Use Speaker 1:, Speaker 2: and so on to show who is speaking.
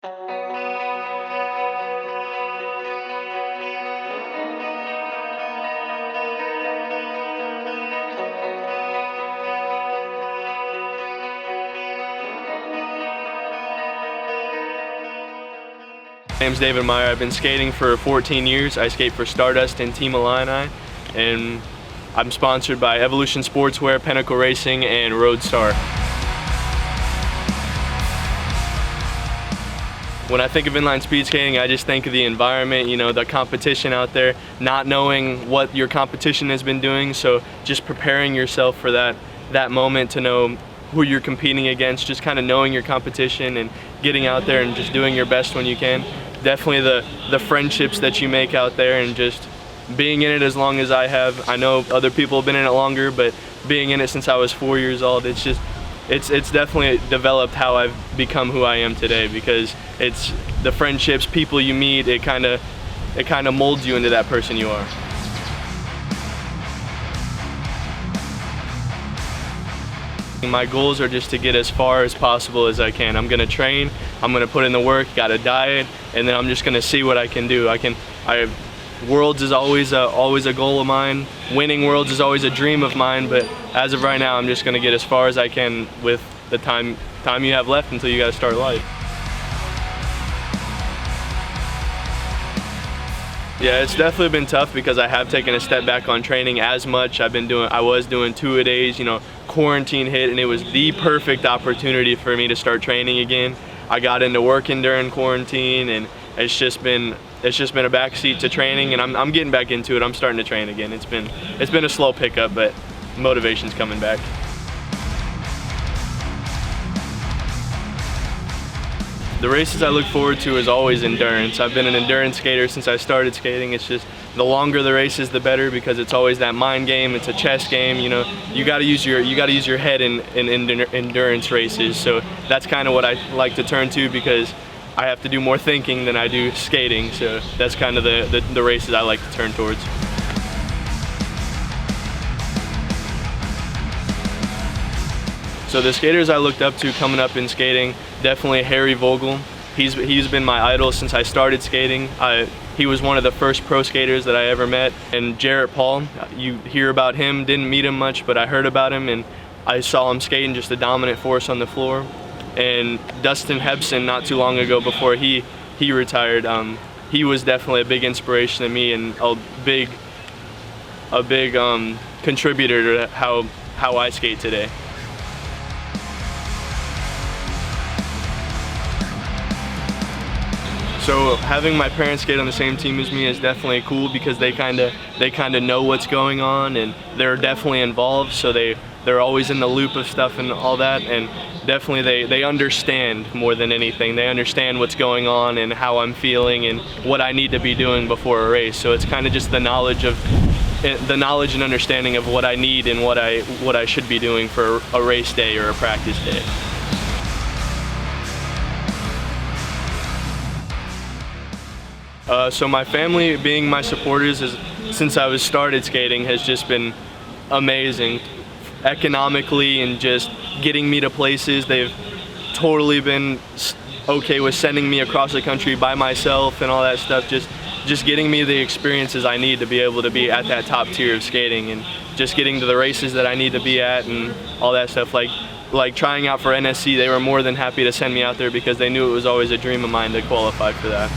Speaker 1: My name's David Meyer. I've been skating for 14 years. I skate for Stardust and Team Inline, and I'm sponsored by Evolution Sportswear, Pinnacle Racing, and Roadstar. When I think of inline speed skating, I just think of the environment, the competition out there, not knowing what your competition has been doing, so just preparing yourself for that moment to know who you're competing against, just kind of knowing your competition and getting out there and just doing your best when you can. Definitely the friendships that you make out there and just being in it as long as I have. I know other people have been in it longer, but being in it since I was 4 years old, it's definitely developed how I've become who I am today, because it's the friendships, people you meet, it kind of molds you into that person you are. My goals are just to get as far as possible as I can. I'm gonna train, I'm gonna put in the work, got a diet, and then I'm just gonna see what I can do. Worlds is always a goal of mine. Winning Worlds is always a dream of mine, but as of right now, I'm just gonna get as far as I can with the time you have left until you gotta start life. Yeah, it's definitely been tough because I have taken a step back on training as much. I was doing 2-a-days, quarantine hit, and it was the perfect opportunity for me to start training again. I got into working during quarantine, and it's just been a backseat to training, and I'm getting back into it. I'm starting to train again. It's been a slow pickup, but motivation's coming back. The races I look forward to is always endurance. I've been an endurance skater since I started skating. It's just the longer the races, the better, because it's always that mind game. It's a chess game. You got to use your head in endurance races. So that's kind of what I like to turn to, because I have to do more thinking than I do skating. So that's kind of the races I like to turn towards. So the skaters I looked up to coming up in skating, definitely Harry Vogel. He's been my idol since I started skating. He was one of the first pro skaters that I ever met. And Jarrett Paul, you hear about him, didn't meet him much, but I heard about him and I saw him skating, just a dominant force on the floor. And Dustin Hebson, not too long ago before he retired, he was definitely a big inspiration to me and a big contributor to how I skate today. So having my parents skate on the same team as me is definitely cool, because they kind of know what's going on and they're definitely involved. So they're always in the loop of stuff and all that, and definitely they understand more than anything. They understand what's going on and how I'm feeling and what I need to be doing before a race. So it's kind of just the knowledge and understanding of what I need and what I should be doing for a race day or a practice day. So my family being my supporters since I was started skating has just been amazing. Economically and just getting me to places, they've totally been okay with sending me across the country by myself and all that stuff, just getting me the experiences I need to be able to be at that top tier of skating, and just getting to the races that I need to be at and all that stuff. Like trying out for NSC, they were more than happy to send me out there because they knew it was always a dream of mine to qualify for that.